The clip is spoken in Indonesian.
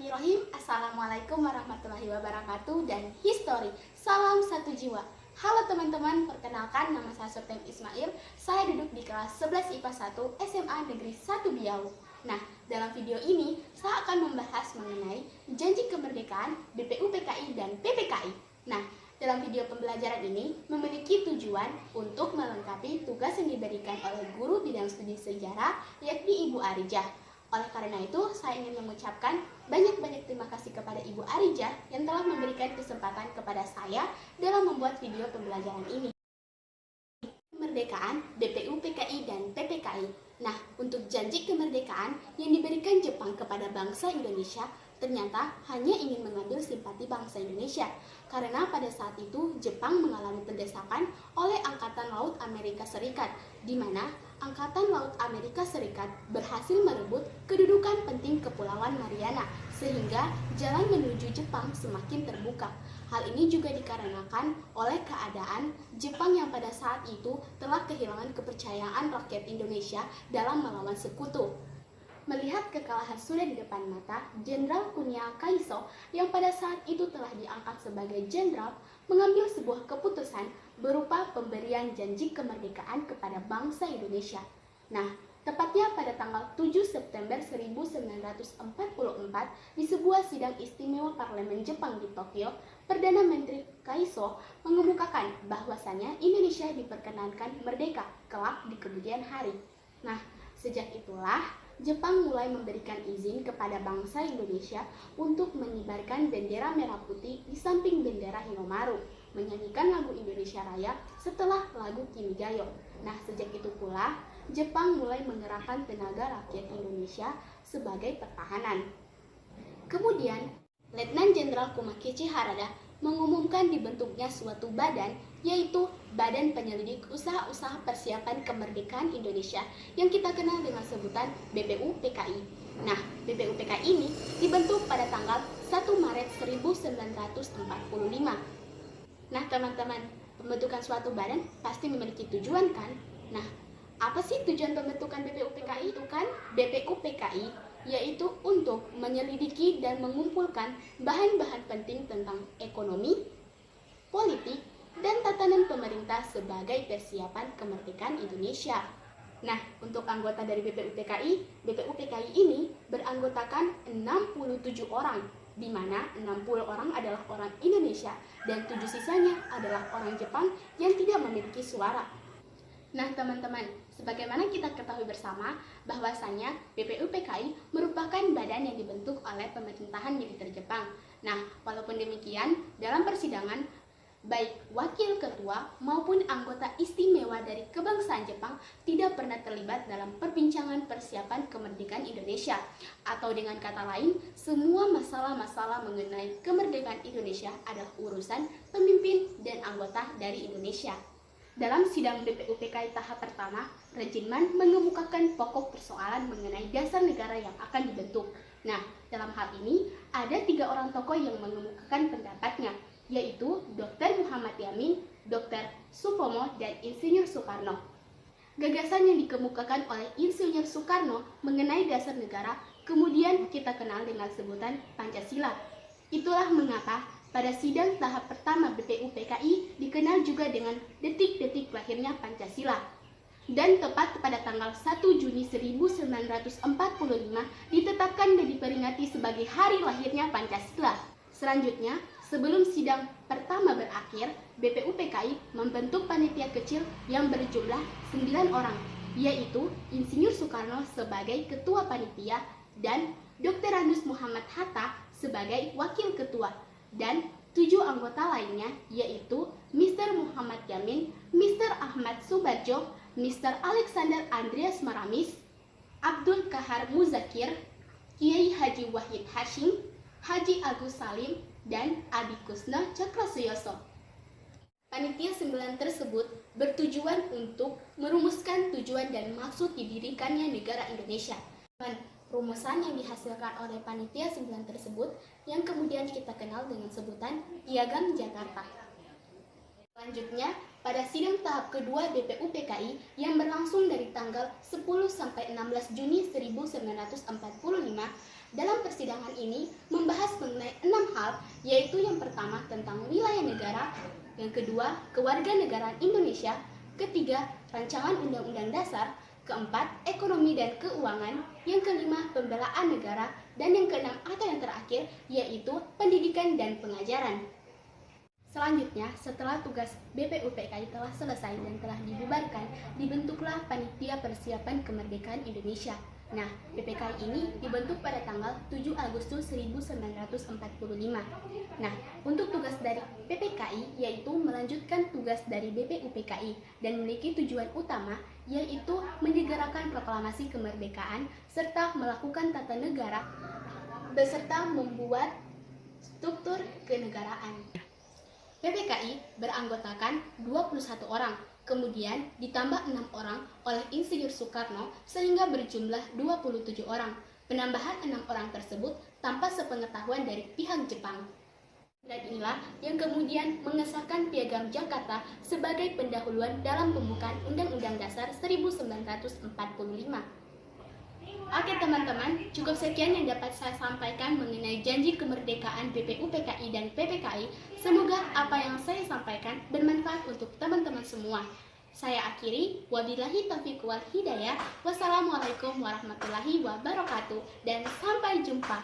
Bismillahirrahmanirrahim. Assalamualaikum warahmatullahi wabarakatuh dan history. Salam satu jiwa. Halo teman-teman, perkenalkan nama saya Sultan Ismail. Saya duduk di kelas 11 IPA 1 SMA Negeri 1 Biau. Nah, dalam video ini saya akan membahas mengenai janji kemerdekaan BPUPKI dan PPKI. Nah, dalam video pembelajaran ini memiliki tujuan untuk melengkapi tugas yang diberikan oleh guru bidang studi sejarah, yakni Ibu Arijah. Oleh karena itu, saya ingin mengucapkan banyak-banyak terima kasih kepada Ibu Arijah yang telah memberikan kesempatan kepada saya dalam membuat video pembelajaran ini. Kemerdekaan BPUPKI dan PPKI. Nah, untuk janji kemerdekaan yang diberikan Jepang kepada bangsa Indonesia ternyata hanya ingin mengambil simpati bangsa Indonesia, karena pada saat itu Jepang mengalami pendesakan oleh Angkatan Laut Amerika Serikat, di mana Angkatan Laut Amerika Serikat berhasil merebut kedudukan penting Kepulauan Mariana, sehingga jalan menuju Jepang semakin terbuka. Hal ini juga dikarenakan oleh keadaan Jepang yang pada saat itu telah kehilangan kepercayaan rakyat Indonesia dalam melawan sekutu. Melihat kekalahan sudah di depan mata, Jenderal Kunia Kaiso yang pada saat itu telah diangkat sebagai jenderal mengambil sebuah keputusan berupa pemberian janji kemerdekaan kepada bangsa Indonesia. Nah, tepatnya pada tanggal 7 September 1944 di sebuah sidang istimewa parlemen Jepang di Tokyo, Perdana Menteri Kaiso mengemukakan bahwasannya Indonesia diperkenankan merdeka kelak di kemudian hari. Nah, sejak itulah Jepang mulai memberikan izin kepada bangsa Indonesia untuk mengibarkan bendera merah putih di samping bendera Hinomaru, menyanyikan lagu Indonesia Raya setelah lagu Kimigayo. Nah, sejak itu pula Jepang mulai mengerahkan tenaga rakyat Indonesia sebagai pertahanan. Kemudian, Letnan Jenderal Kumakichi Harada mengumumkan dibentuknya suatu badan, yaitu Badan Penyelidik Usaha-Usaha Persiapan Kemerdekaan Indonesia yang kita kenal dengan sebutan BPUPKI. Nah, BPUPKI ini dibentuk pada tanggal 1 Maret 1945. Nah, teman-teman, pembentukan suatu badan pasti memiliki tujuan kan? Nah, apa sih tujuan pembentukan BPUPKI itu kan? BPUPKI yaitu untuk menyelidiki dan mengumpulkan bahan-bahan penting tentang ekonomi, politik, dan tatanan pemerintah sebagai persiapan kemerdekaan Indonesia. Nah, untuk anggota dari BPUPKI ini beranggotakan 67 orang, di mana 60 orang adalah orang Indonesia dan 7 sisanya adalah orang Jepang yang tidak memiliki suara. Nah, teman-teman, sebagaimana kita ketahui bersama bahwasanya BPUPKI merupakan badan yang dibentuk oleh pemerintahan militer Jepang. Nah, walaupun demikian, dalam persidangan baik wakil ketua maupun anggota istimewa dari kebangsaan Jepang tidak pernah terlibat dalam perbincangan persiapan kemerdekaan Indonesia. Atau dengan kata lain, semua masalah-masalah mengenai kemerdekaan Indonesia adalah urusan pemimpin dan anggota dari Indonesia. Dalam sidang BPUPKI tahap pertama, Regimen mengemukakan pokok persoalan mengenai dasar negara yang akan dibentuk. Nah, dalam hal ini ada 3 orang tokoh yang mengemukakan pendapatnya, yaitu Dr. Muhammad Yamin, Dr. Supomo, dan Insinyur Soekarno. Gagasan yang dikemukakan oleh Insinyur Soekarno mengenai dasar negara kemudian kita kenal dengan sebutan Pancasila. Itulah mengapa pada sidang tahap pertama BPUPKI dikenal juga dengan detik-detik lahirnya Pancasila. Dan tepat pada tanggal 1 Juni 1945 ditetapkan dan diperingati sebagai hari lahirnya Pancasila. Selanjutnya, sebelum sidang pertama berakhir, BPUPKI membentuk panitia kecil yang berjumlah 9 orang, yaitu Insinyur Soekarno sebagai ketua panitia dan Dr. Anus Muhammad Hatta sebagai wakil ketua, dan 7 anggota lainnya yaitu Mr. Muhammad Yamin, Mr. Ahmad Subarjo, Mr. Alexander Andreas Maramis, Abdul Kahar Muzakir, Kiai Haji Wahid Hashim, Haji Agus Salim, dan Adi Kusno Cakrasuyoso. Panitia 9 tersebut bertujuan untuk merumuskan tujuan dan maksud didirikannya negara Indonesia. Rumusan yang dihasilkan oleh panitia 9 tersebut yang kemudian kita kenal dengan sebutan Piagam Jakarta. Selanjutnya, pada sidang tahap kedua BPUPKI yang berlangsung dari tanggal 10 sampai 16 Juni 1945, dalam persidangan ini membahas mengenai 6 hal, yaitu yang pertama tentang wilayah negara, yang kedua kewarganegaraan Indonesia, ketiga rancangan undang-undang dasar, keempat ekonomi dan keuangan, yang kelima pembelaan negara, dan yang keenam atau yang terakhir yaitu pendidikan dan pengajaran. Selanjutnya, setelah tugas BPUPKI telah selesai dan telah dibubarkan, dibentuklah Panitia Persiapan Kemerdekaan Indonesia. Nah, PPKI ini dibentuk pada tanggal 7 Agustus 1945. Nah, untuk tugas dari PPKI yaitu melanjutkan tugas dari BPUPKI dan memiliki tujuan utama yaitu menyegerakan proklamasi kemerdekaan serta melakukan tata negara beserta membuat struktur kenegaraan. PPKI beranggotakan 21 orang, kemudian ditambah 6 orang oleh Insinyur Soekarno sehingga berjumlah 27 orang. Penambahan 6 orang tersebut tanpa sepengetahuan dari pihak Jepang. Dan inilah yang kemudian mengesahkan Piagam Jakarta sebagai pendahuluan dalam pembukaan Undang-Undang Dasar 1945. Oke teman-teman, cukup sekian yang dapat saya sampaikan mengenai janji kemerdekaan BPUPKI dan PPKI. Semoga apa yang saya sampaikan bermanfaat untuk teman-teman semua. Saya akhiri, wabillahi taufiq wal hidayah. Wassalamualaikum warahmatullahi wabarakatuh dan sampai jumpa.